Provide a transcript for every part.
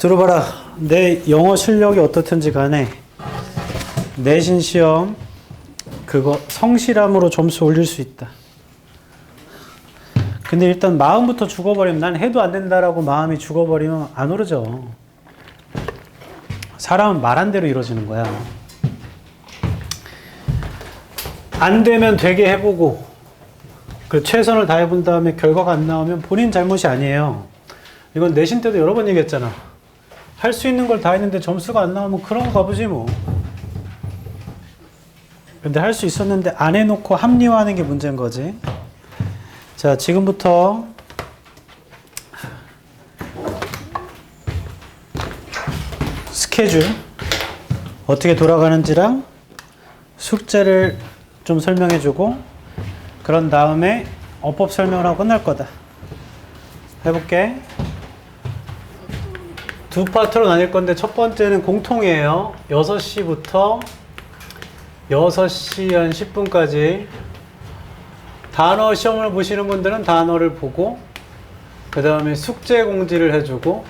들어봐라. 내 영어 실력이 어떻든지 간에 내신 시험 그거 성실함으로 점수 올릴 수 있다. 근데 일단 마음부터 죽어버리면 난 해도 안 된다라고 마음이 죽어버리면 안 오르죠. 사람은 말한 대로 이루어지는 거야. 안 되면 되게 해보고 그 최선을 다해본 다음에 결과가 안 나오면 본인 잘못이 아니에요. 이건 내신 때도 여러 번 얘기했잖아. 할 수 있는 걸 다 했는데 점수가 안 나오면 그런 거 가보지 뭐. 근데 할 수 있었는데 안 해놓고 합리화하는 게 문제인 거지. 자, 지금부터 스케줄 어떻게 돌아가는지랑 숙제를 좀 설명해주고 그런 다음에 어법 설명을 하고 끝날 거다. 해볼게. 두 파트로 나뉠 건데 첫 번째는 공통이에요. 6시부터 6시 한 10분까지 단어 시험을 보시는 분들은 단어를 보고 그 다음에 숙제 공지를 해주고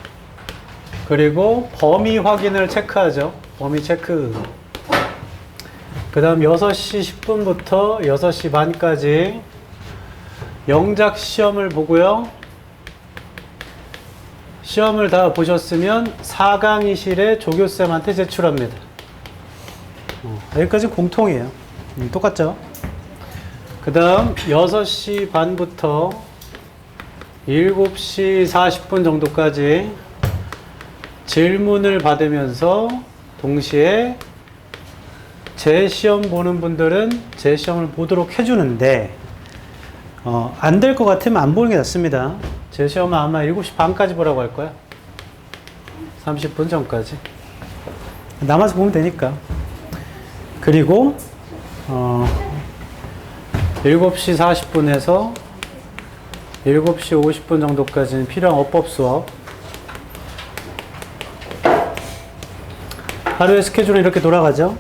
그리고 범위 확인을 체크하죠. 범위 체크. 그 다음 6시 10분부터 6시 반까지 영작 시험을 보고요. 시험을 다 보셨으면 4강의실에 조교쌤한테 제출합니다. 여기까지 공통이에요. 똑같죠? 그 다음 6시 반부터 7시 40분 정도까지 질문을 받으면서 동시에 제 시험 보는 분들은 제 시험을 보도록 해주는데 안 될 것 같으면 안 보는 게 낫습니다. 제 시험은 아마 7시 반까지 보라고 할 거야. 30분 전까지. 남아서 보면 되니까. 그리고 7시 40분에서 7시 50분 정도까지는 필요한 어법 수업. 하루의 스케줄은 이렇게 돌아가죠.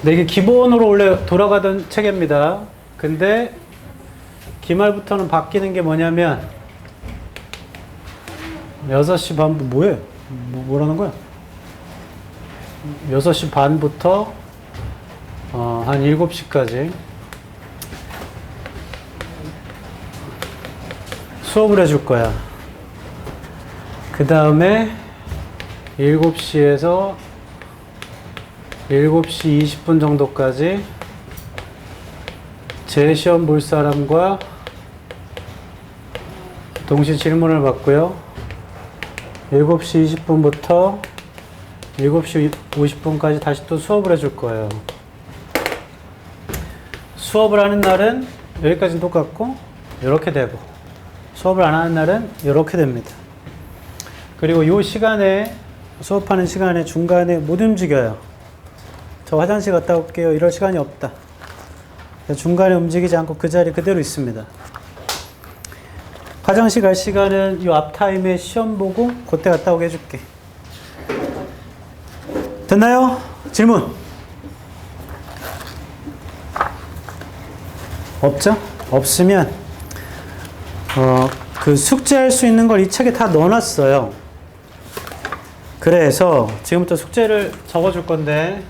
근데 이게 기본으로 원래 돌아가던 체계입니다. 근데 기말부터는 바뀌는 게 뭐냐면 6시 반부터 뭐해? 뭐라는 거야? 6시 반부터 한 7시까지 수업을 해줄 거야. 그 다음에 7시에서 7시 20분 정도까지 제 시험 볼 사람과 동시 질문을 받고요. 7시 20분부터 7시 50분까지 다시 또 수업을 해줄 거예요. 수업을 하는 날은 여기까지는 똑같고 이렇게 되고 수업을 안 하는 날은 이렇게 됩니다. 그리고 이 시간에 수업하는 시간에 중간에 못 움직여요. 저 화장실 갔다 올게요. 이럴 시간이 없다. 중간에 움직이지 않고 그 자리 그대로 있습니다. 화장실 갈 시간은 이 앞타임에 시험 보고 그때 갔다 오게 해줄게. 됐나요? 질문? 없죠? 없으면 그 숙제할 수 있는 걸 이 책에 다 넣어놨어요. 그래서 지금부터 숙제를 적어줄 건데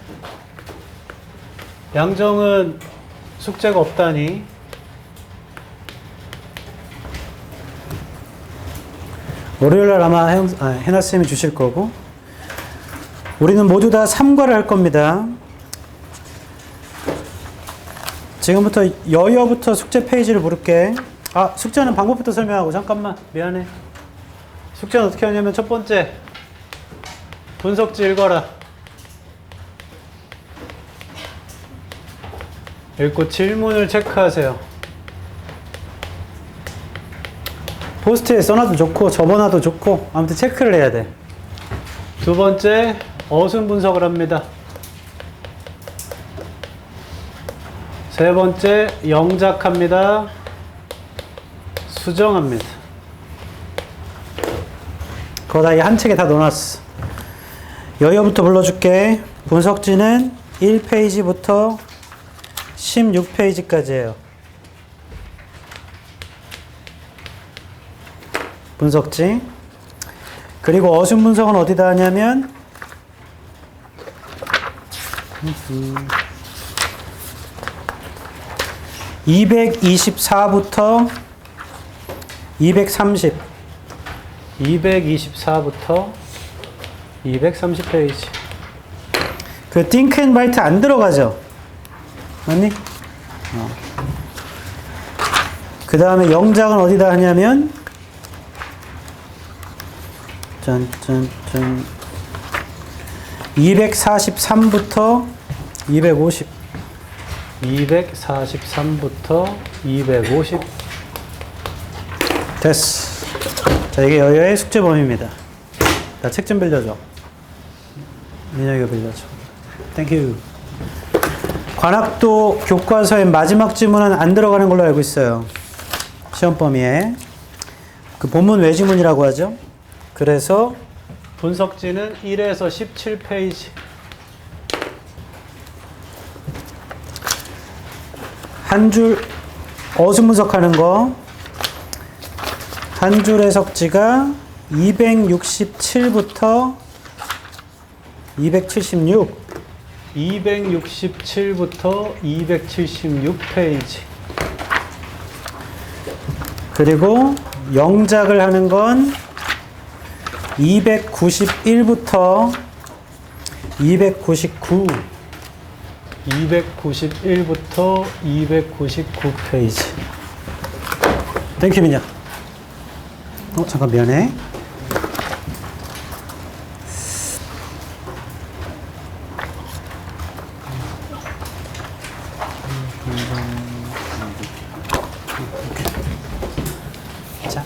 양정은 숙제가 없다니 월요일날 아마 해나쌤이 주실 거고 우리는 모두 다 3과를 할 겁니다. 지금부터 여여부터 숙제 페이지를 부를게. 숙제는 방법부터 설명하고 잠깐만 미안해. 숙제는 어떻게 하냐면 첫 번째 분석지 읽어라. 읽고 질문을 체크하세요. 포스트에 써놔도 좋고 접어놔도 좋고 아무튼 체크를 해야 돼. 두 번째 어순 분석을 합니다. 세 번째 영작합니다. 수정합니다. 그거 다 이 한 책에 다 넣어놨어. 여여부터 불러줄게. 분석지는 1페이지부터 16페이지까지예요. 분석지. 그리고 어순 분석은 어디다 하냐면 224부터 230 224부터 230페이지. 그 think and write 안 들어가죠? 맞니? 그 다음에 영작은 어디다 하냐면 짠짠짠 243부터 250 243부터 250 됐어. 자, 이게 여여의 숙제 범위입니다. 나 책 좀 빌려줘. 민혁이가 빌려줘. 땡큐. 관학도 교과서의 마지막 지문은 안 들어가는 걸로 알고 있어요. 시험 범위에. 그 본문 외지문이라고 하죠. 그래서 분석지는 1에서 17페이지. 한 줄 어순 분석하는 거. 한 줄 해석지가 267부터 276. 267부터 276페이지. 그리고 영작을 하는 건 291부터 299. 291부터 299페이지. 땡큐, 민혁. 잠깐 미안해. 자,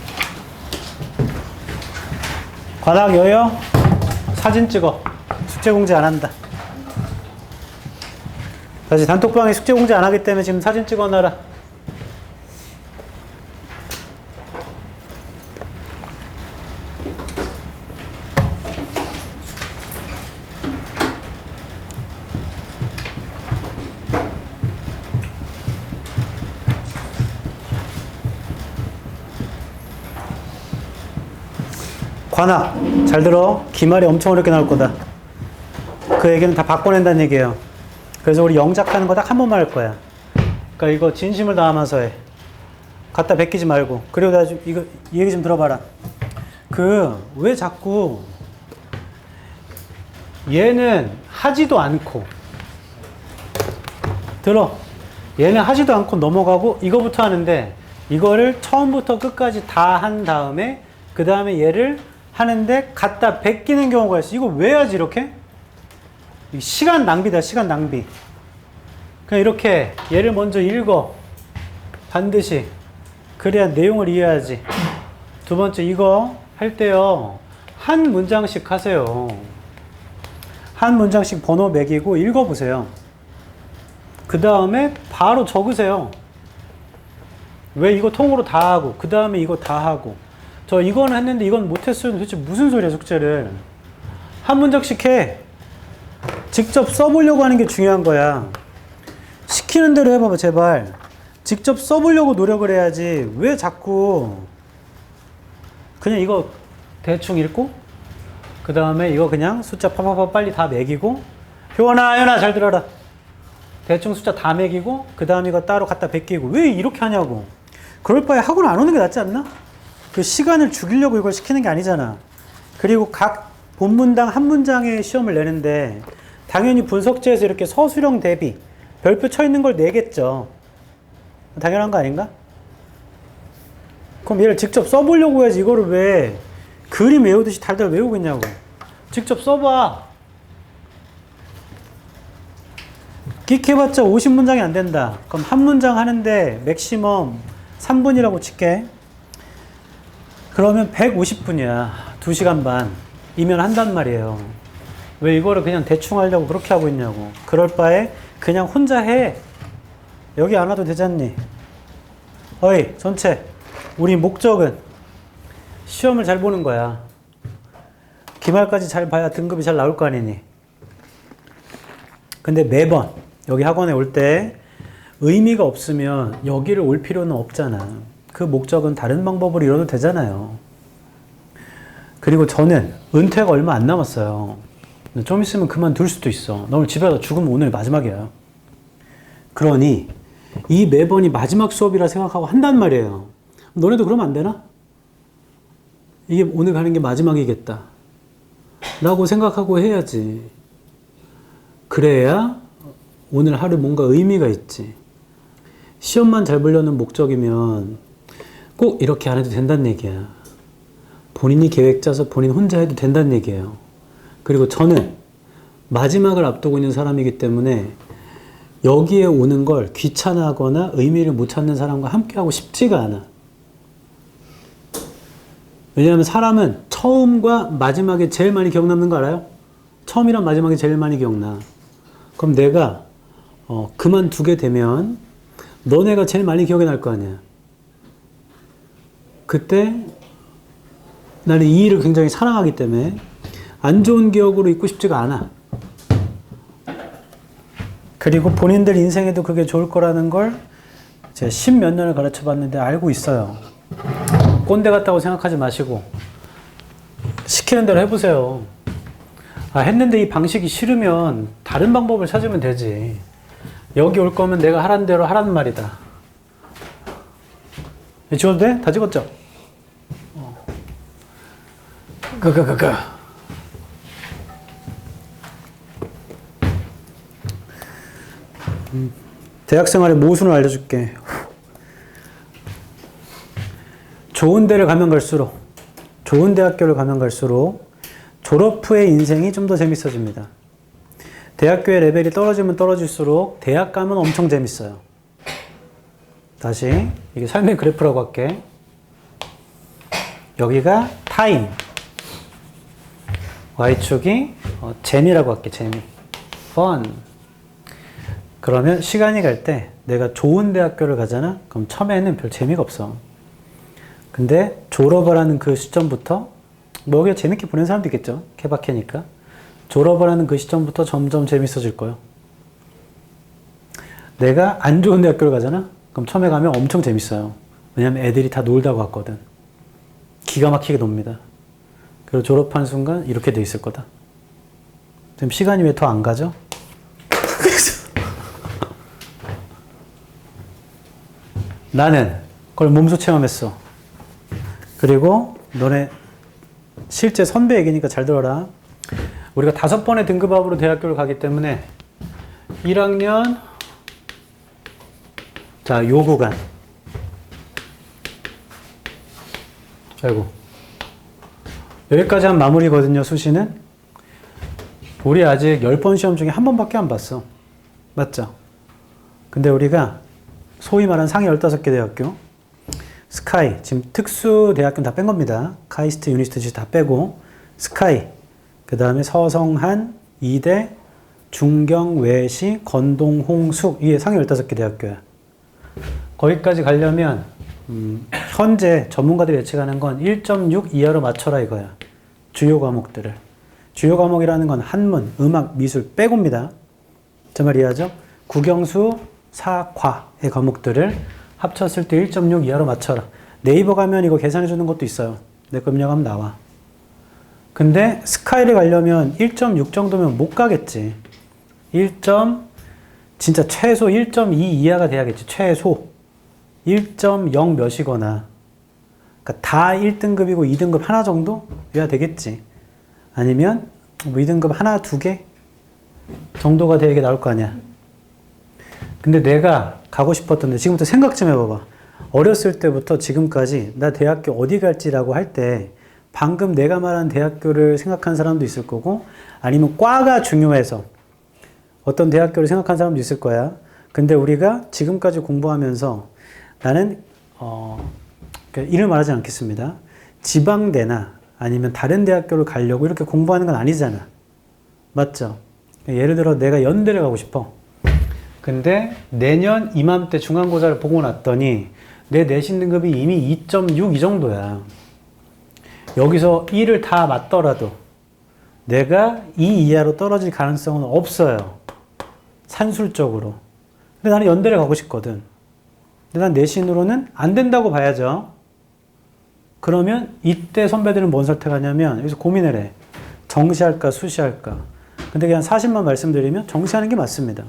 관악 여여 사진 찍어. 숙제 공지 안 한다. 다시 단톡방에 숙제 공지 안 하기 때문에 지금 사진 찍어 놔라. 관악 잘 들어. 기말이 엄청 어렵게 나올 거다. 그 얘기는 다 바꿔낸다는 얘기예요. 그래서 우리 영작하는 거 딱 한 번만 할 거야. 그러니까 이거 진심을 담아서 해. 갖다 베끼지 말고. 그리고 나 이거 이 얘기 좀 들어봐라. 왜 자꾸 얘는 하지도 않고 들어. 얘는 하지도 않고 넘어가고 이거부터 하는데 이거를 처음부터 끝까지 다 한 다음에 그 다음에 얘를 하는데 갖다 베끼는 경우가 있어. 이거 왜 하지 이렇게? 시간 낭비다. 시간 낭비. 그냥 이렇게 얘를 먼저 읽어. 반드시. 그래야 내용을 이해하지. 두 번째 이거 할 때요. 한 문장씩 하세요. 한 문장씩 번호 매기고 읽어보세요. 그 다음에 바로 적으세요. 왜 이거 통으로 다 하고 그 다음에 이거 다 하고 저 이거는 했는데 이건 못했어요. 도대체 무슨 소리야 숙제를. 한 문장씩 해. 직접 써보려고 하는 게 중요한 거야. 시키는 대로 해봐봐 제발. 직접 써보려고 노력을 해야지. 왜 자꾸 그냥 이거 대충 읽고 그 다음에 이거 그냥 숫자 파파파 빨리 다 매기고 효원아 잘 들어라. 대충 숫자 다 매기고 그 다음에 이거 따로 갖다 베끼고 왜 이렇게 하냐고. 그럴 바에 학원 안 오는 게 낫지 않나? 그 시간을 죽이려고 이걸 시키는 게 아니잖아. 그리고 각 본문당 한 문장의 시험을 내는데 당연히 분석지에서 이렇게 서술형 대비 별표 쳐 있는 걸 내겠죠. 당연한 거 아닌가? 그럼 얘를 직접 써보려고 해야지. 이거를 왜 그림 외우듯이 달달 외우고 있냐고. 직접 써봐. 끽해봤자 50문장이 안 된다. 그럼 한 문장 하는데 맥시멈 3분이라고 칠게. 그러면 150분이야. 2시간 반이면 한단 말이에요. 왜 이거를 그냥 대충 하려고 그렇게 하고 있냐고. 그럴 바에 그냥 혼자 해. 여기 안 와도 되잖니. 어이 전체 우리 목적은 시험을 잘 보는 거야. 기말까지 잘 봐야 등급이 잘 나올 거 아니니. 근데 매번 여기 학원에 올 때 의미가 없으면 여기를 올 필요는 없잖아. 그 목적은 다른 방법으로 이뤄도 되잖아요. 그리고 저는 은퇴가 얼마 안 남았어요. 좀 있으면 그만둘 수도 있어. 너 오늘 집에 가서 죽으면 오늘 마지막이야. 그러니 이 매번이 마지막 수업이라 생각하고 한단 말이에요. 너네도 그러면 안 되나? 이게 오늘 가는 게 마지막이겠다 라고 생각하고 해야지. 그래야 오늘 하루 뭔가 의미가 있지. 시험만 잘 보려는 목적이면 꼭 이렇게 안 해도 된다는 얘기야. 본인이 계획 짜서 본인 혼자 해도 된다는 얘기예요. 그리고 저는 마지막을 앞두고 있는 사람이기 때문에 여기에 오는 걸 귀찮아하거나 의미를 못 찾는 사람과 함께하고 싶지가 않아. 왜냐하면 사람은 처음과 마지막에 제일 많이 기억남는 거 알아요? 처음이랑 마지막이 제일 많이 기억나. 그럼 내가 그만두게 되면 너네가 제일 많이 기억이 날 거 아니야. 그때 나는 이 일을 굉장히 사랑하기 때문에 안 좋은 기억으로 있고 싶지가 않아. 그리고 본인들 인생에도 그게 좋을 거라는 걸 제가 10몇 년을 가르쳐 봤는데 알고 있어요. 꼰대 같다고 생각하지 마시고 시키는 대로 해보세요. 했는데 이 방식이 싫으면 다른 방법을 찾으면 되지. 여기 올 거면 내가 하라는 대로 하라는 말이다. 지워도 돼? 다 찍었죠? 대학생활의 모순을 알려줄게. 좋은 데를 가면 갈수록, 좋은 대학교를 가면 갈수록 졸업 후의 인생이 좀 더 재밌어집니다. 대학교의 레벨이 떨어지면 떨어질수록 대학 가면 엄청 재밌어요. 다시 이게 삶의 그래프라고 할게. 여기가 타임, Y축이 재미라고 할게. 재미, fun. 그러면 시간이 갈 때 내가 좋은 대학교를 가잖아? 그럼 처음에는 별 재미가 없어. 근데 졸업을 하는 그 시점부터 뭐 여기가 재밌게 보낸 사람도 있겠죠. 케바케니까. 졸업을 하는 그 시점부터 점점 재밌어질 거예요. 내가 안 좋은 대학교를 가잖아? 그럼 처음에 가면 엄청 재밌어요. 왜냐면 애들이 다 놀다고 갔거든. 기가 막히게 놉니다. 그리고 졸업하는 순간 이렇게 돼 있을 거다. 지금 시간이 왜 더 안 가죠? 나는 그걸 몸소 체험했어. 그리고 너네 실제 선배 얘기니까 잘 들어라. 우리가 5번의 등급업으로 대학교를 가기 때문에 1학년 자, 요 구간. 아이고. 여기까지 한 마무리거든요, 수시는. 우리 아직 10번 시험 중에 한 번밖에 안 봤어. 맞죠? 근데 우리가 소위 말하는 상위 15개 대학교, 스카이, 지금 특수 대학교는 다 뺀 겁니다. 카이스트, 유니스트 다 빼고, 스카이, 그 다음에 서성한, 이대, 중경, 외시, 건동, 홍숙, 이게 상위 15개 대학교야. 거기까지 가려면 현재 전문가들이 예측하는 건 1.6 이하로 맞춰라 이거야. 주요 과목들을. 주요 과목이라는 건 한문, 음악, 미술 빼고입니다. 제 말 이해하죠? 국영수, 사과의 과목들을 합쳤을 때 1.6 이하로 맞춰라. 네이버 가면 이거 계산해 주는 것도 있어요. 내 거 입력하면 나와. 근데 스카이를 가려면 1.6 정도면 못 가겠지. 진짜 최소 1.2 이하가 돼야겠지. 최소 1.0 몇이거나. 그러니까 다 1등급이고 2등급 하나 정도여야 되겠지. 아니면 뭐 2등급 하나, 두 개 정도가 되게 나올 거 아니야. 근데 내가 가고 싶었던데 지금부터 생각 좀 해봐봐. 어렸을 때부터 지금까지 나 대학교 어디 갈지라고 할 때 방금 내가 말한 대학교를 생각한 사람도 있을 거고 아니면 과가 중요해서 어떤 대학교를 생각한 사람도 있을 거야. 근데 우리가 지금까지 공부하면서 나는 이를 말하지 않겠습니다. 지방대나 아니면 다른 대학교를 가려고 이렇게 공부하는 건 아니잖아. 맞죠? 예를 들어 내가 연대를 가고 싶어. 근데 내년 이맘때 중간고사를 보고 났더니 내 내신 등급이 이미 2.6 이 정도야. 여기서 1을 다 맞더라도 내가 2 이하로 떨어질 가능성은 없어요. 산술적으로. 근데 나는 연대를 가고 싶거든. 근데 난 내신으로는 안 된다고 봐야죠. 그러면 이때 선배들은 뭔 선택하냐면 여기서 고민을 해. 정시할까 수시할까. 근데 그냥 사실만 말씀드리면 정시하는 게 맞습니다.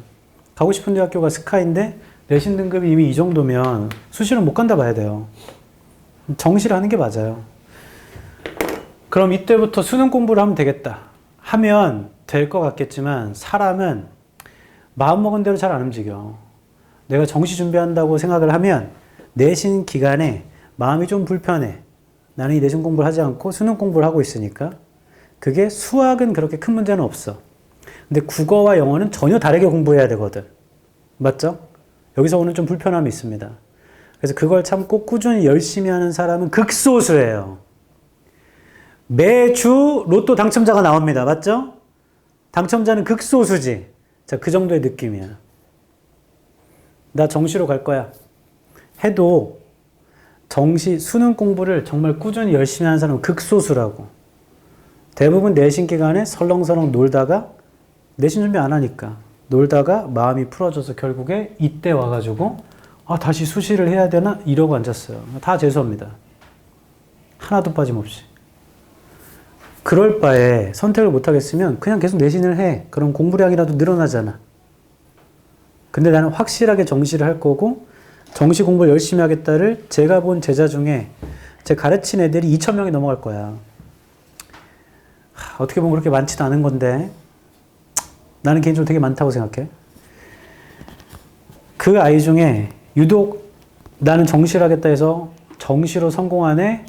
가고 싶은 대학교가 스카이인데 내신 등급이 이미 이 정도면 수시는 못 간다 봐야 돼요. 정시를 하는 게 맞아요. 그럼 이때부터 수능 공부를 하면 되겠다. 하면 될 것 같겠지만 사람은 마음먹은 대로 잘 안 움직여. 내가 정시 준비한다고 생각을 하면 내신 기간에 마음이 좀 불편해. 나는 이 내신 공부를 하지 않고 수능 공부를 하고 있으니까. 그게 수학은 그렇게 큰 문제는 없어. 근데 국어와 영어는 전혀 다르게 공부해야 되거든. 맞죠? 여기서 오는 좀 불편함이 있습니다. 그래서 그걸 참고 꾸준히 열심히 하는 사람은 극소수예요. 매주 로또 당첨자가 나옵니다. 맞죠? 당첨자는 극소수지. 자, 그 정도의 느낌이야. 나 정시로 갈 거야. 해도 정시, 수능 공부를 정말 꾸준히 열심히 하는 사람은 극소수라고. 대부분 내신 기간에 설렁설렁 놀다가 내신 준비 안 하니까 놀다가 마음이 풀어져서 결국에 이때 와가지고 아, 다시 수시를 해야 되나? 이러고 앉았어요. 다 재수합니다. 하나도 빠짐없이. 그럴 바에 선택을 못하겠으면 그냥 계속 내신을 해. 그럼 공부량이라도 늘어나잖아. 근데 나는 확실하게 정시를 할 거고 정시 공부를 열심히 하겠다를 제가 본 제자 중에 제 가르친 애들이 2,000명이 넘어갈 거야. 어떻게 보면 그렇게 많지도 않은 건데 나는 개인적으로 되게 많다고 생각해. 그 아이 중에 유독 나는 정시를 하겠다 해서 정시로 성공한 애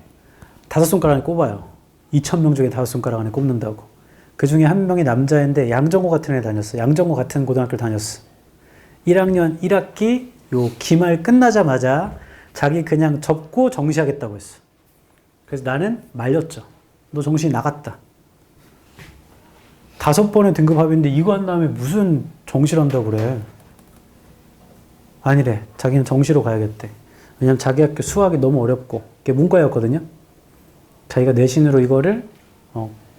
5손가락 안에 꼽아요. 2,000명 중에 5손가락 안에 꼽는다고. 그 중에 한 명이 남자인데 양정호 같은 애 다녔어. 양정호 같은 고등학교를 다녔어. 1학년 1학기 요 기말 끝나자마자 자기 그냥 접고 정시하겠다고 했어. 그래서 나는 말렸죠. 너 정시 나갔다. 5번의 등급 합의인데 이거 한 다음에 무슨 정시를 한다고 그래. 아니래. 자기는 정시로 가야겠대. 왜냐면 자기 학교 수학이 너무 어렵고 그게 문과였거든요. 자기가 내신으로 이거를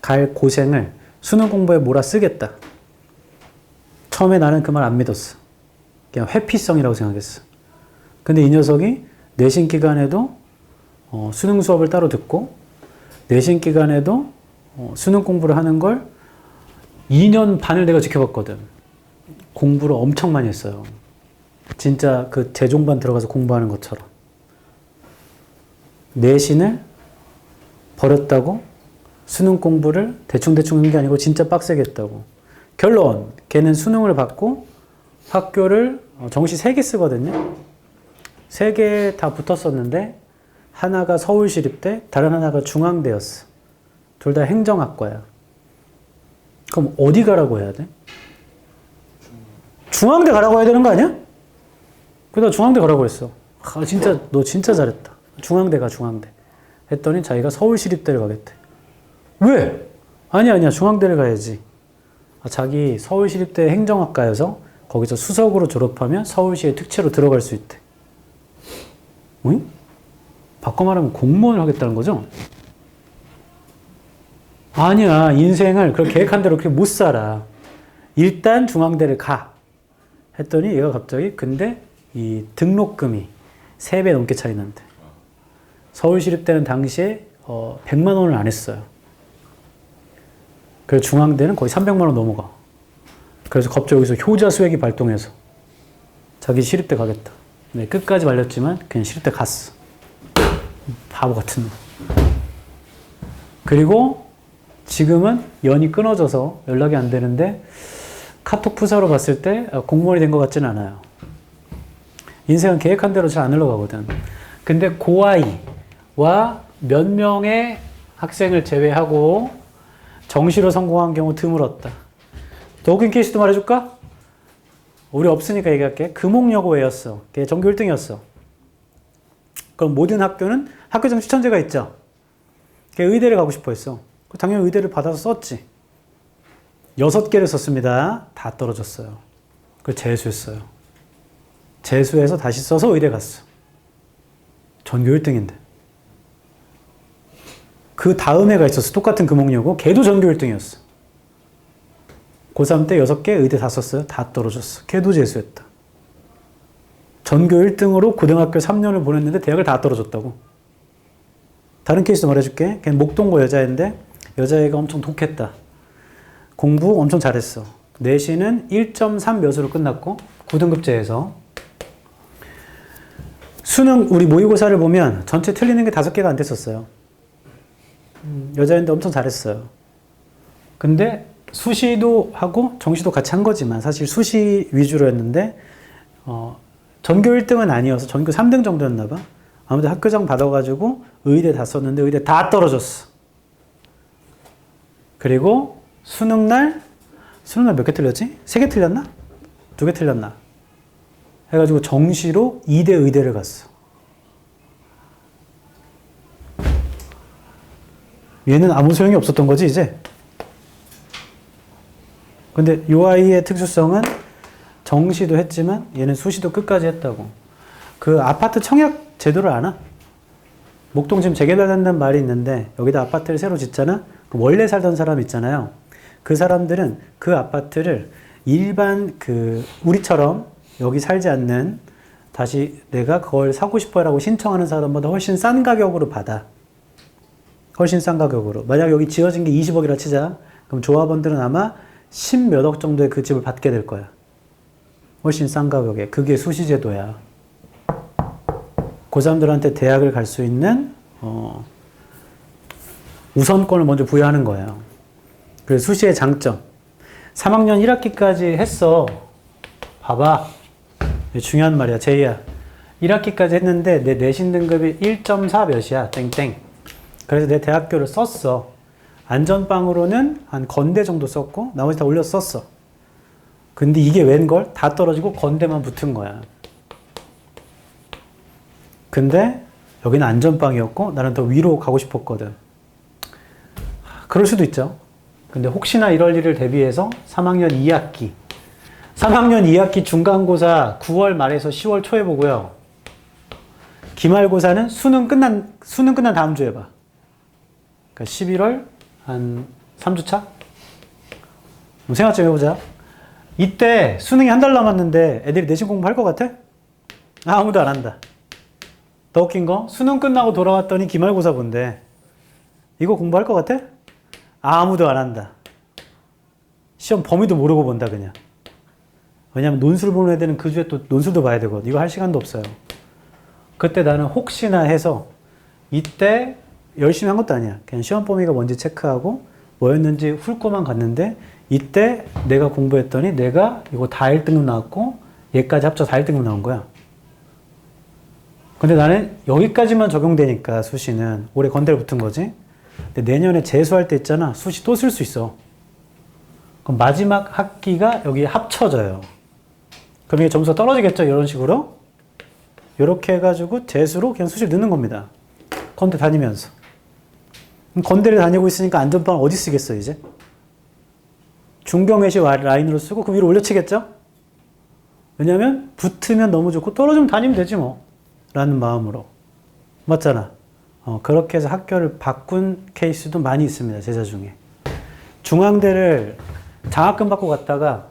갈 고생을 수능 공부에 몰아 쓰겠다. 처음에 나는 그 말 안 믿었어. 그냥 회피성이라고 생각했어. 근데 이 녀석이 내신 기간에도 수능 수업을 따로 듣고 내신 기간에도 수능 공부를 하는 걸 2년 반을 내가 지켜봤거든. 공부를 엄청 많이 했어요. 진짜 그 재종반 들어가서 공부하는 것처럼. 내신을 버렸다고 수능 공부를 대충대충 한 게 아니고 진짜 빡세게 했다고. 결론, 걔는 수능을 받고 학교를 정시 3개 쓰거든요. 3개 다 붙었었는데 하나가 서울시립대, 다른 하나가 중앙대였어. 둘 다 행정학과야. 그럼 어디 가라고 해야 돼? 중앙대 가라고 해야 되는 거 아니야? 그래서 중앙대 가라고 했어. 아, 진짜 너 진짜 잘했다. 중앙대 가 중앙대. 했더니 자기가 서울시립대를 가겠대. 왜? 아니야 중앙대를 가야지. 아, 자기 서울시립대 행정학과여서 거기서 수석으로 졸업하면 서울시의 특채로 들어갈 수 있대. 응? 바꿔 말하면 공무원을 하겠다는 거죠? 아니야. 인생을 그렇게 계획한 대로 그렇게 못 살아. 일단 중앙대를 가. 했더니 얘가 갑자기 근데 이 등록금이 3배 넘게 차이 난대. 서울시립대는 당시에 100만 원을 안 했어요. 그래서 중앙대는 거의 300만 원 넘어가. 그래서 갑자기 여기서 효자 수액이 발동해서 자기 시립대 가겠다. 네, 끝까지 말렸지만 그냥 시립대 갔어. 바보 같은 놈. 그리고 지금은 연이 끊어져서 연락이 안 되는데 카톡 프사로 봤을 때 공무원이 된 것 같지는 않아요. 인생은 계획한 대로 잘 안 흘러가거든. 근데 그 아이와 몇 명의 학생을 제외하고 정시로 성공한 경우 드물었다. 더 웃긴 케이스도 말해줄까? 우리 없으니까 얘기할게. 금옥여고애였어. 걔 전교 1등이었어. 그럼 모든 학교는 학교장 추천제가 있죠. 걔 의대를 가고 싶어 했어. 당연히 의대를 받아서 썼지. 6개를 썼습니다. 다 떨어졌어요. 그래서 재수했어요. 재수해서 다시 써서 의대 갔어. 전교 1등인데. 그 다음 애가 있었어. 똑같은 금옥여고. 걔도 전교 1등이었어. 고3 때 6개 의대 다 썼어요. 다 떨어졌어. 걔도 재수했다. 전교 1등으로 고등학교 3년을 보냈는데 대학을 다 떨어졌다고. 다른 케이스 말해줄게. 걔는 목동고 여자애인데 여자애가 엄청 독했다. 공부 엄청 잘했어. 내신은 1.3 몇으로 끝났고 9등급제에서 수능 우리 모의고사를 보면 전체 틀리는 게 5개가 안 됐었어요. 여자애인데 엄청 잘했어요. 근데 수시도 하고 정시도 같이 한 거지만 사실 수시 위주로 했는데 전교 1등은 아니어서 전교 3등 정도였나 봐. 아무튼 학교장 받아가지고 의대 다 썼는데 의대 다 떨어졌어. 그리고 수능날 몇 개 틀렸지? 3개 틀렸나? 2개 틀렸나? 해가지고 정시로 2대 의대를 갔어. 얘는 아무 소용이 없었던 거지 이제. 근데 이 아이의 특수성은 정시도 했지만 얘는 수시도 끝까지 했다고. 그 아파트 청약 제도를 아나? 목동 지금 재개발한다는 말이 있는데 여기다 아파트를 새로 짓잖아? 원래 살던 사람 있잖아요. 그 사람들은 그 아파트를 일반 우리처럼 여기 살지 않는 다시 내가 그걸 사고 싶어라고 신청하는 사람보다 훨씬 싼 가격으로 받아. 훨씬 싼 가격으로. 만약 여기 지어진 게 20억이라 치자. 그럼 조합원들은 아마 10 몇 억 정도의 그 집을 받게 될 거야. 훨씬 싼 가격에. 그게 수시제도야. 그 사람들한테 대학을 갈 수 있는 우선권을 먼저 부여하는 거예요. 그래서 수시의 장점. 3학년 1학기까지 했어. 봐봐. 중요한 말이야. 제이야. 1학기까지 했는데 내 내신 등급이 1.4 몇이야. 땡땡. 그래서 내 대학교를 썼어. 안전빵으로는 한 건대 정도 썼고 나머지 다 올려서 썼어. 근데 이게 웬걸? 다 떨어지고 건대만 붙은 거야. 근데 여기는 안전빵이었고 나는 더 위로 가고 싶었거든. 그럴 수도 있죠. 근데 혹시나 이럴 일을 대비해서 3학년 2학기 3학년 2학기 중간고사 9월 말에서 10월 초에 보고요. 기말고사는 수능 끝난 다음 주에 봐. 그러니까 11월 한 3주차? 생각 좀 해보자. 이때 수능이 한 달 남았는데 애들이 내신 공부할 것 같아? 아무도 안 한다. 더 웃긴 거 수능 끝나고 돌아왔더니 기말고사 본대. 이거 공부할 것 같아? 아무도 안 한다. 시험 범위도 모르고 본다 그냥. 왜냐면 논술 보는 애들은 그 주에 또 논술도 봐야 되거든. 이거 할 시간도 없어요. 그때 나는 혹시나 해서 이때 열심히 한 것도 아니야. 그냥 시험 범위가 뭔지 체크하고 뭐였는지 훑고만 갔는데 이때 내가 공부했더니 내가 이거 다 1등급 나왔고 얘까지 합쳐서 4 1등급 나온 거야. 근데 나는 여기까지만 적용되니까 수시는 올해 건대를 붙은 거지. 근데 내년에 재수할 때 있잖아. 수시 또 쓸 수 있어. 그럼 마지막 학기가 여기 합쳐져요. 그럼 이게 점수가 떨어지겠죠? 이런 식으로. 이렇게 해가지고 재수로 그냥 수시를 넣는 겁니다. 건대 다니면서. 그럼 건대를 다니고 있으니까 안전빵을 어디 쓰겠어 이제? 중경외시 라인으로 쓰고 그 위로 올려치겠죠? 왜냐면 붙으면 너무 좋고 떨어지면 다니면 되지 뭐. 라는 마음으로. 맞잖아. 그렇게 해서 학교를 바꾼 케이스도 많이 있습니다. 제자 중에. 중앙대를 장학금 받고 갔다가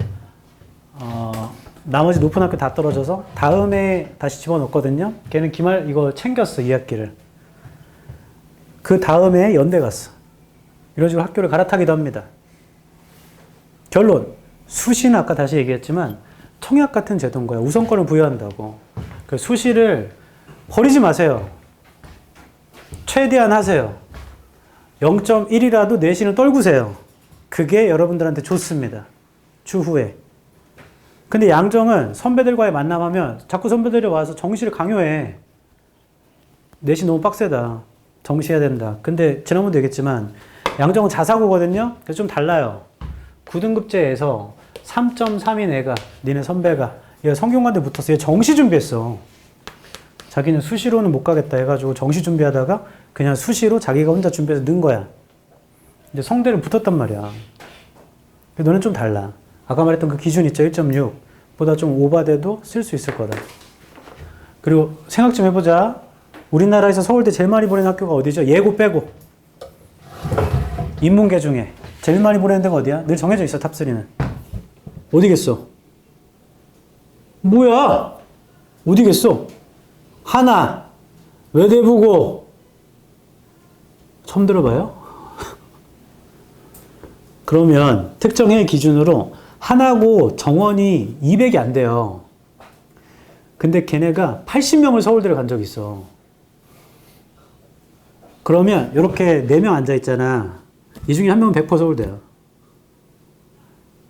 나머지 높은 학교 다 떨어져서 다음에 다시 집어넣었거든요. 걔는 기말 이거 챙겼어. 2학기를. 그 다음에 연대 갔어. 이런 식으로 학교를 갈아타기도 합니다. 결론. 수시는 아까 다시 얘기했지만 청약 같은 제도인 거야. 우선권을 부여한다고. 그 수시를 버리지 마세요. 최대한 하세요. 0.1이라도 내신을 떨구세요. 그게 여러분들한테 좋습니다. 추후에. 근데 양정은 선배들과의 만남하면 자꾸 선배들이 와서 정시를 강요해. 내신 너무 빡세다. 정시해야 된다. 근데 지난번도 얘기했지만 양정은 자사고거든요. 그래서 좀 달라요. 9등급제에서 3.3인 애가 니네 선배가 얘 성균관대 붙었어. 얘 정시 준비했어. 자기는 수시로는 못 가겠다 해가지고 정시 준비하다가 그냥 수시로 자기가 혼자 준비해서 넣은 거야. 이제 성대를 붙었단 말이야. 근데 너는 좀 달라. 아까 말했던 그 기준 있죠? 1.6 보다 좀 오바돼도 쓸 수 있을 거다. 그리고 생각 좀 해보자. 우리나라에서 서울대 제일 많이 보내는 학교가 어디죠? 예고 빼고. 인문계 중에 제일 많이 보내는 데가 어디야? 늘 정해져 있어. 탑3는. 어디겠어? 뭐야? 어디겠어? 하나, 외대부고, 처음 들어봐요? 그러면 특정의 기준으로 하나고 정원이 200이 안 돼요. 근데 걔네가 80명을 서울대를 간 적이 있어. 그러면 이렇게 4명 앉아있잖아. 이 중에 한 명은 100% 서울대야.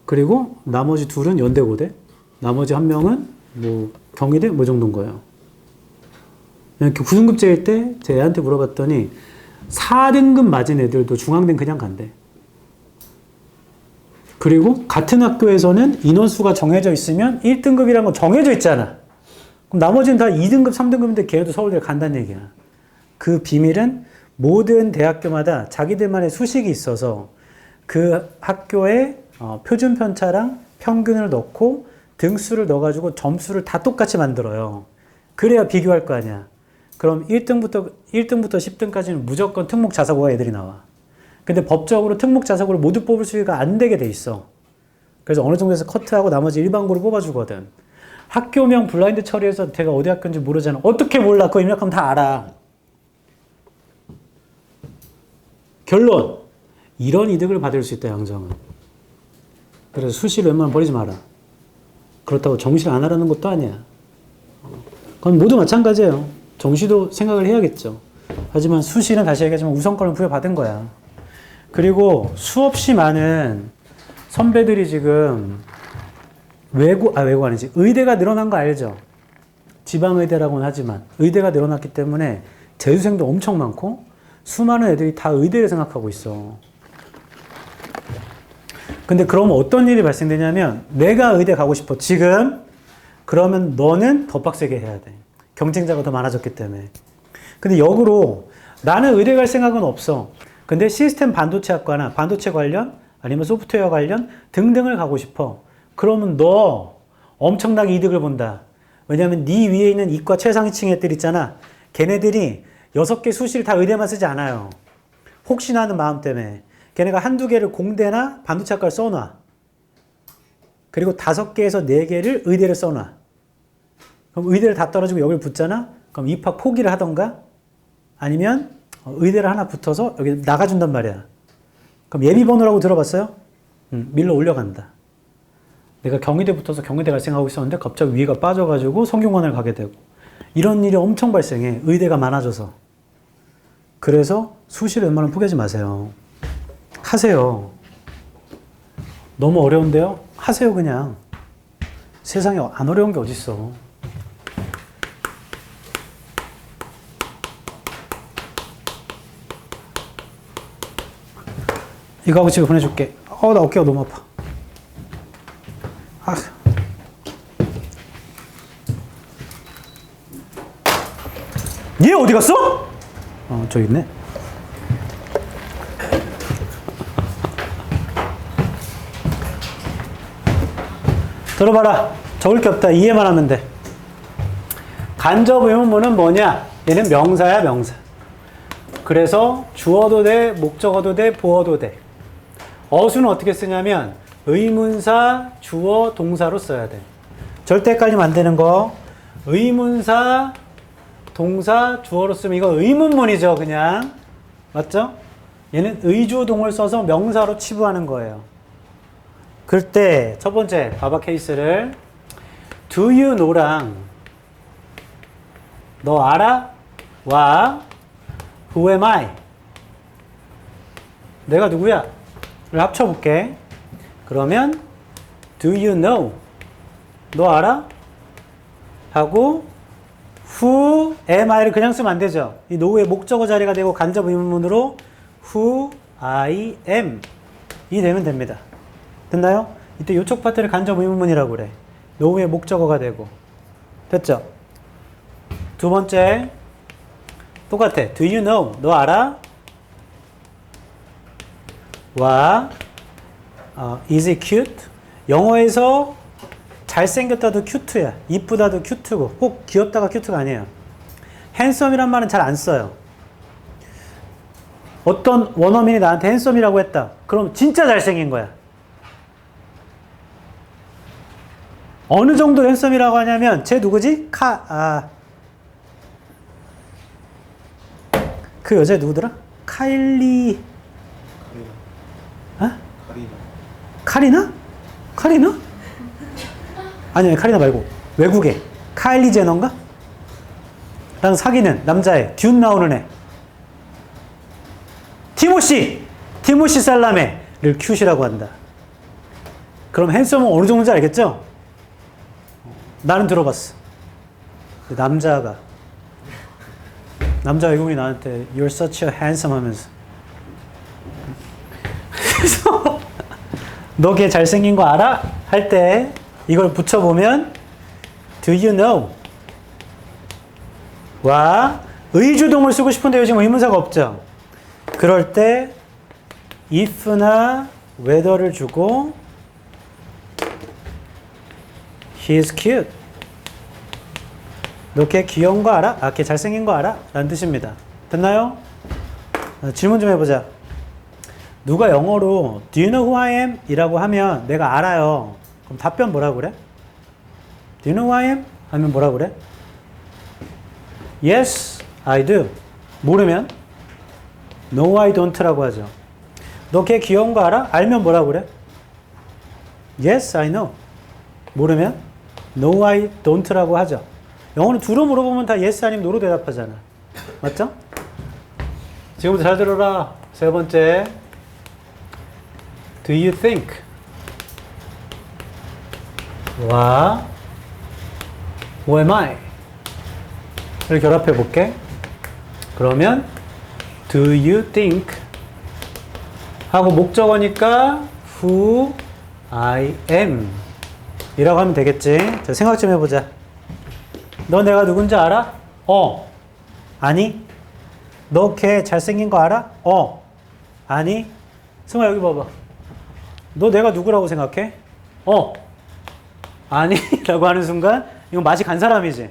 그리고 나머지 둘은 연대고대. 나머지 한 명은 뭐 경희대 뭐 정도인 거예요. 이렇게 9등급제일 때 제 애한테 물어봤더니 4등급 맞은 애들도 중앙대는 그냥 간대. 그리고 같은 학교에서는 인원수가 정해져 있으면 1등급이라는 건 정해져 있잖아. 그럼 나머지는 다 2등급, 3등급인데 걔네도 서울대를 간다는 얘기야. 그 비밀은 모든 대학교마다 자기들만의 수식이 있어서 그 학교의 표준 편차랑 평균을 넣고 등수를 넣어가지고 점수를 다 똑같이 만들어요. 그래야 비교할 거 아니야. 그럼 1등부터 10등까지는 무조건 특목 자사고가 애들이 나와. 근데 법적으로 특목 자사고를 모두 뽑을 수가 안 되게 돼 있어. 그래서 어느 정도에서 커트하고 나머지 일반고를 뽑아주거든. 학교명 블라인드 처리해서 걔가 어디 학교인지 모르잖아. 어떻게 몰라? 그거 입력하면 다 알아. 결론. 이런 이득을 받을 수 있다, 양정은. 그래서 수시를 웬만하면 버리지 마라. 그렇다고 정시를 안 하라는 것도 아니야. 그건 모두 마찬가지예요. 정시도 생각을 해야겠죠. 하지만 수시는 다시 얘기하지만 우선권을 부여받은 거야. 그리고 수없이 많은 선배들이 지금 외고 아니지. 의대가 늘어난 거 알죠? 지방의대라고는 하지만 의대가 늘어났기 때문에 재수생도 엄청 많고 수많은 애들이 다 의대를 생각하고 있어. 근데 그러면 어떤 일이 발생되냐면 내가 의대 가고 싶어. 지금. 그러면 너는 더 빡세게 해야 돼. 경쟁자가 더 많아졌기 때문에. 근데 역으로 나는 의대 갈 생각은 없어. 근데 시스템 반도체학과나 반도체 관련 아니면 소프트웨어 관련 등등을 가고 싶어. 그러면 너 엄청나게 이득을 본다. 왜냐면 네 위에 있는 이과 최상위층 애들 있잖아. 걔네들이 6개 수시를 다 의대만 쓰지 않아요. 혹시나 하는 마음 때문에. 걔네가 한두 개를 공대나 반도체학과를 써놔. 그리고 5개에서 4개를 의대를 써놔. 그럼 의대를 다 떨어지고 여기를 붙잖아? 그럼 입학 포기를 하던가 아니면 의대를 하나 붙어서 여기 나가준단 말이야. 그럼 예비번호라고 들어봤어요? 밀러 올려간다. 내가 경희대 붙어서 경희대 갈 생각하고 있었는데 갑자기 위가 빠져가지고 성균관을 가게 되고 이런 일이 엄청 발생해. 의대가 많아져서. 그래서 수시를 웬만하면 포기하지 마세요. 하세요. 너무 어려운데요? 하세요 그냥. 세상에 안 어려운 게 어딨어. 이거 하고 집에 보내줄게. 나 어깨가 너무 아파. 얘 어디 갔어? 저기 있네. 들어봐라. 적을 게 없다. 이해만 하면 돼. 간접 의문문은 뭐냐? 얘는 명사야, 명사. 그래서 주어도 돼, 목적어도 돼, 보어도 돼. 어수는 어떻게 쓰냐면 의문사, 주어, 동사로 써야 돼. 절대 헷갈리면 안 되는 거. 의문사, 동사, 주어로 쓰면 이거 의문문이죠, 그냥. 맞죠? 얘는 의주동을 써서 명사로 치부하는 거예요. 그럴 때 첫 번째 봐봐 케이스를 Do you know랑 너 알아? 와 Who am I? 내가 누구야? 를 합쳐볼게. 그러면 Do you know? 너 알아? 하고 Who am I를 그냥 쓰면 안 되죠. 이 know의 목적어 자리가 되고 간접 의문문으로 Who I am 이 되면 됩니다. 됐나요? 이때 요쪽 파트를 간접 의문문이라고 그래. know의 목적어가 되고. 됐죠? 두 번째 똑같아. Do you know? 너 알아? 와 is it cute? 영어에서 잘생겼다도 큐트야. 이쁘다도 큐트고 꼭 귀엽다가 큐트가 아니에요. 핸섬이란 말은 잘 안 써요. 어떤 원어민이 나한테 핸섬이라고 했다. 그럼 진짜 잘생긴 거야. 어느 정도 핸섬이라고 하냐면 쟤 누구지? 그 여자 누구더라? 카일리, 카리나. 어? 카리나. 카리나? 카리나? 아니, 카리나 말고 외국에 카일리 제너인가? 랑 사귀는 남자애 듄 나오는 애 티모시 살라메를 큐시라고 한다. 그럼 핸섬은 어느 정도인지 알겠죠? 나는 들어봤어. 남자 외국인이 나한테 You're such a handsome 하면서 그래서 너 걔 잘생긴 거 알아? 할 때 이걸 붙여보면 Do you know? 와 의주동을 쓰고 싶은데 요즘 의문사가 없죠. 그럴 때 if나 whether를 주고 He is cute. 너 걔 귀여운 거 알아? 걔 잘생긴 거 알아? 라는 뜻입니다. 됐나요? 질문 좀 해보자. 누가 영어로 Do you know who I am? 이라고 하면 내가 알아요. 그럼 답변 뭐라고 그래? Do you know who I am? 하면 뭐라고 그래? Yes, I do. 모르면 No, I don't 라고 하죠. 너 걔 귀여운 거 알아? 알면 뭐라고 그래? Yes, I know. 모르면 No, I don't 라고 하죠. 영어는 두로 물어보면 다 yes 아니면 no로 대답하잖아. 맞죠? 지금부터 잘 들어라. 세 번째. Do you think? 와 Who am I? 를 결합해 볼게. 그러면 Do you think? 하고 목적어니까 Who I am 이라고 하면 되겠지. 자, 생각 좀 해보자. 너 내가 누군지 알아? 아니. 너 걔 잘생긴 거 알아? 아니. 승아 여기 봐봐. 너 내가 누구라고 생각해? 아니 라고 하는 순간 이건 맛이 간 사람이지.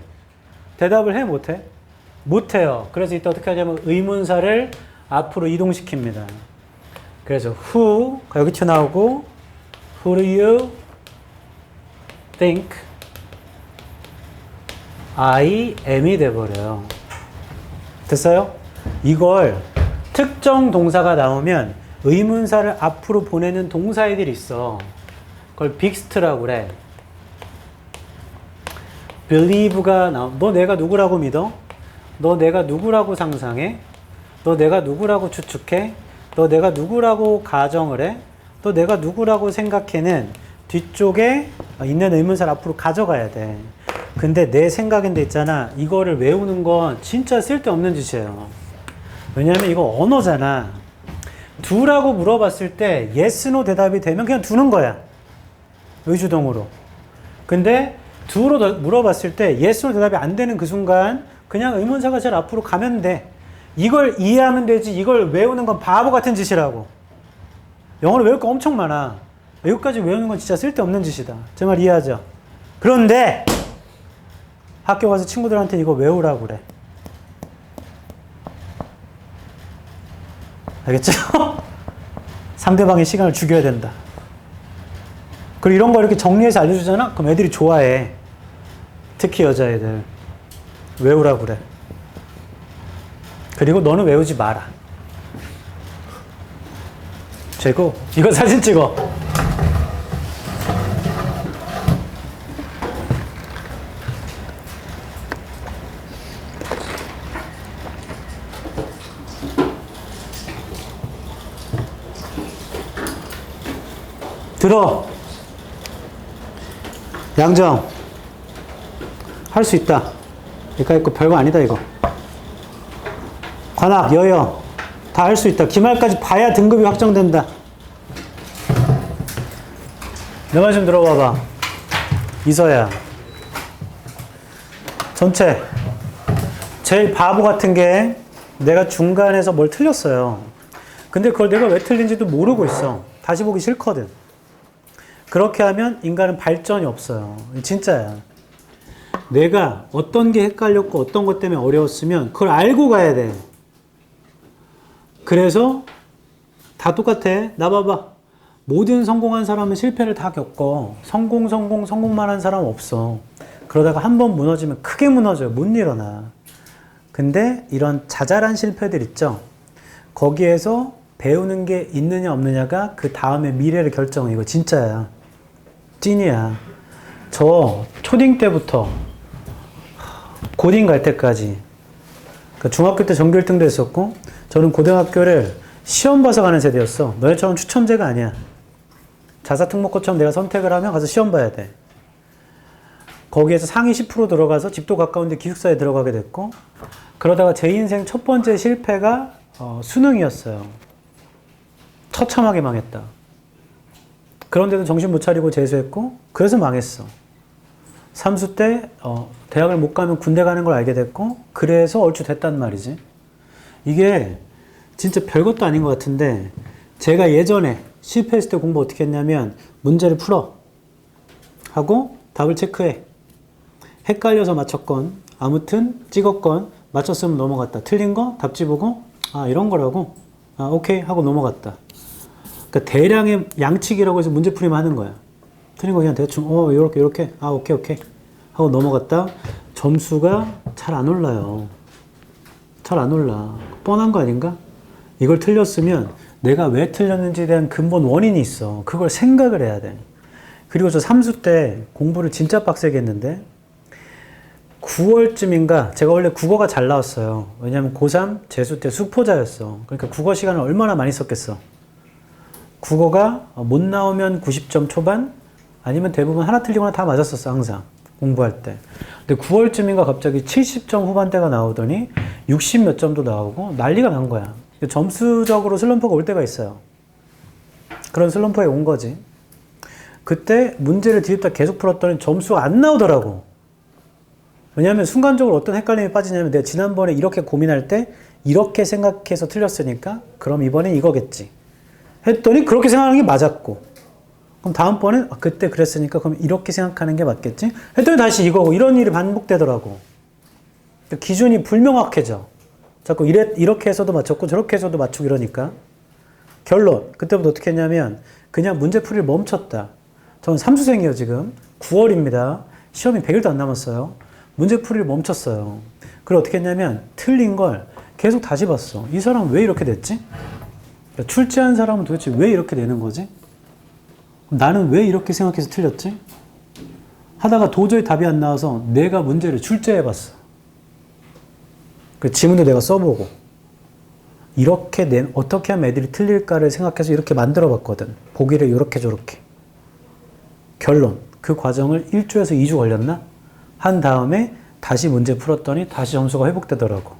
대답을 해 못해? 못해요. 그래서 이때 어떻게 하냐면 의문사를 앞으로 이동시킵니다. 그래서 who가 여기 튀어나오고 Who do you think I am이 돼버려요. 됐어요? 이걸 특정 동사가 나오면 의문사를 앞으로 보내는 동사애들이 있어. 그걸 빅스트라고 그래. believe가 너 내가 누구라고 믿어? 너 내가 누구라고 상상해? 너 내가 누구라고 추측해? 너 내가 누구라고 가정을 해? 너 내가 누구라고 생각해는 뒤쪽에 있는 의문사를 앞으로 가져가야 돼. 근데 내 생각인데 있잖아. 이거를 외우는 건 진짜 쓸데없는 짓이에요. 왜냐면 이거 언어잖아. 두라고 물어봤을 때 yes, no 대답이 되면 그냥 두는 거야. 의주동으로. 근데 두로 물어봤을 때 yes, no 대답이 안 되는 그 순간 그냥 의문사가 제일 앞으로 가면 돼. 이걸 이해하면 되지. 이걸 외우는 건 바보 같은 짓이라고. 영어를 외울 거 엄청 많아. 여기까지 외우는 건 진짜 쓸데없는 짓이다. 제 말 이해하죠? 그런데 학교 가서 친구들한테 이거 외우라고 그래. 알겠죠? 상대방의 시간을 죽여야 된다. 그리고 이런 거 이렇게 정리해서 알려주잖아? 그럼 애들이 좋아해. 특히 여자애들. 외우라고 그래. 그리고 너는 외우지 마라. 최고. 이거 사진 찍어. 들어. 양정. 할 수 있다. 여기까지 거 별거 아니다 이거. 관악, 여여 다 할 수 있다. 기말까지 봐야 등급이 확정된다. 내 말 좀 들어봐봐. 이서야. 전체. 제일 바보 같은 게 내가 중간에서 뭘 틀렸어요. 근데 그걸 내가 왜 틀린지도 모르고 있어. 다시 보기 싫거든. 그렇게 하면 인간은 발전이 없어요. 진짜야. 내가 어떤 게 헷갈렸고 어떤 것 때문에 어려웠으면 그걸 알고 가야 돼. 그래서 다 똑같아. 나 봐봐. 모든 성공한 사람은 실패를 다 겪어. 성공만 한 사람은 없어. 그러다가 한 번 무너지면 크게 무너져요. 못 일어나. 근데 이런 자잘한 실패들 있죠. 거기에서 배우는 게 있느냐 없느냐가 그 다음에 미래를 결정해. 이거 진짜야. 찐이야. 저 초딩 때부터 고딩 갈 때까지, 그러니까 중학교 때 전교 1등도 했었고, 저는 고등학교를 시험 봐서 가는 세대였어. 너네처럼 추첨제가 아니야. 자사특목고처럼 내가 선택을 하면 가서 시험 봐야 돼. 거기에서 상위 10% 들어가서 집도 가까운데 기숙사에 들어가게 됐고, 그러다가 제 인생 첫 번째 실패가 수능이었어요. 처참하게 망했다. 그런데도 정신 못 차리고 재수했고, 그래서 망했어. 삼수 때 대학을 못 가면 군대 가는 걸 알게 됐고, 그래서 얼추 됐단 말이지. 이게 진짜 별것도 아닌 것 같은데, 제가 예전에 실패했을 때 공부 어떻게 했냐면, 문제를 풀어 하고 답을 체크해. 헷갈려서 맞췄건 아무튼 찍었건 맞췄으면 넘어갔다. 틀린 거 답지 보고 아 이런 거라고? 아 오케이 하고 넘어갔다. 그러니까 대량의 양측이라고 해서 문제풀이만 하는 거야. 틀린 거 그냥 대충 요렇게 아 오케이 하고 넘어갔다. 점수가 잘 안 올라요. 잘 안 올라. 뻔한 거 아닌가? 이걸 틀렸으면 내가 왜 틀렸는지에 대한 근본 원인이 있어. 그걸 생각을 해야 돼. 그리고 저 삼수 때 공부를 진짜 빡세게 했는데 9월쯤인가 제가 원래 국어가 잘 나왔어요. 왜냐면 고3 재수 때 수포자였어. 그러니까 국어 시간을 얼마나 많이 썼겠어. 국어가 못 나오면 90점 초반 아니면 대부분 하나 틀리거나 다 맞았었어. 항상 공부할 때. 근데 9월쯤인가 갑자기 70점 후반대가 나오더니 60 몇 점도 나오고 난리가 난 거야. 점수적으로 슬럼프가 올 때가 있어요. 그런 슬럼프에 온 거지. 그때 문제를 뒤집다 계속 풀었더니 점수가 안 나오더라고. 왜냐하면 순간적으로 어떤 헷갈림이 빠지냐면 내가 지난번에 이렇게 고민할 때 이렇게 생각해서 틀렸으니까 그럼 이번엔 이거겠지 했더니 그렇게 생각하는 게 맞았고, 그럼 다음번엔 그때 그랬으니까 그럼 이렇게 생각하는 게 맞겠지 했더니 다시 이거고, 이런 일이 반복되더라고. 기준이 불명확해져. 자꾸 이렇게 해서도 맞췄고 저렇게 해서도 맞추고 이러니까. 결론, 그때부터 어떻게 했냐면 그냥 문제풀이를 멈췄다. 저는 삼수생이에요. 지금 9월입니다. 시험이 100일도 안 남았어요. 문제풀이를 멈췄어요. 그리고 어떻게 했냐면 틀린 걸 계속 다시 봤어. 이 사람은 왜 이렇게 됐지? 그러니까 출제한 사람은 도대체 왜 이렇게 되는 거지? 나는 왜 이렇게 생각해서 틀렸지? 하다가 도저히 답이 안 나와서 내가 문제를 출제해 봤어. 그 지문도 내가 써보고 이렇게 어떻게 하면 애들이 틀릴까를 생각해서 이렇게 만들어 봤거든. 보기를 이렇게 저렇게. 결론, 그 과정을 1주에서 2주 걸렸나? 한 다음에 다시 문제 풀었더니 다시 점수가 회복되더라고.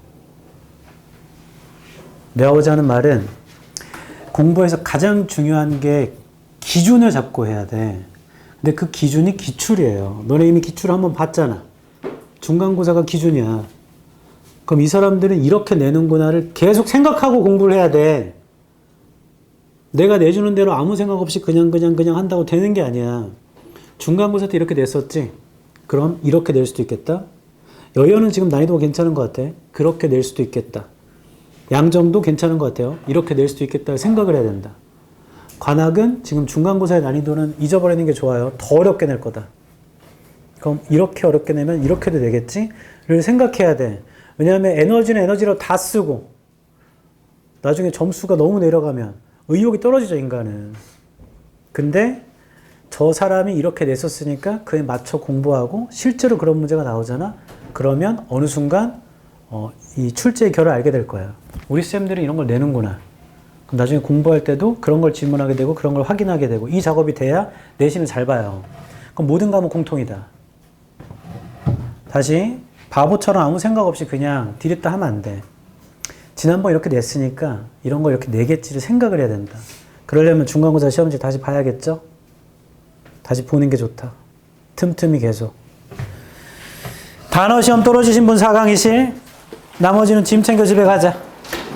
내가 하고자 하는 말은 공부에서 가장 중요한 게 기준을 잡고 해야 돼. 근데 그 기준이 기출이에요. 너네 이미 기출 한번 봤잖아. 중간고사가 기준이야. 그럼 이 사람들은 이렇게 내는구나를 계속 생각하고 공부를 해야 돼. 내가 내주는 대로 아무 생각 없이 그냥 한다고 되는 게 아니야. 중간고사 때 이렇게 냈었지? 그럼 이렇게 낼 수도 있겠다. 여연은 지금 난이도가 괜찮은 것 같아. 그렇게 낼 수도 있겠다. 양정도 괜찮은 것 같아요. 이렇게 낼 수도 있겠다 생각을 해야 된다. 관학은 지금 중간고사의 난이도는 잊어버리는 게 좋아요. 더 어렵게 낼 거다. 그럼 이렇게 어렵게 내면 이렇게도 되겠지를 생각해야 돼. 왜냐하면 에너지는 에너지로 다 쓰고 나중에 점수가 너무 내려가면 의욕이 떨어지죠, 인간은. 근데 저 사람이 이렇게 냈었으니까 그에 맞춰 공부하고 실제로 그런 문제가 나오잖아. 그러면 어느 순간 이 출제의 결을 알게 될 거야. 우리 쌤들이 이런 걸 내는구나. 그럼 나중에 공부할 때도 그런 걸 질문하게 되고 그런 걸 확인하게 되고 이 작업이 돼야 내신을 잘 봐요. 그럼 모든 과목 공통이다. 다시 바보처럼 아무 생각 없이 그냥 디립다 하면 안 돼. 지난번 이렇게 냈으니까 이런 걸 이렇게 내겠지를 생각을 해야 된다. 그러려면 중간고사 시험지 다시 봐야겠죠? 다시 보는 게 좋다. 틈틈이 계속. 단어 시험 떨어지신 분 4강이실. 나머지는 짐 챙겨 집에 가자.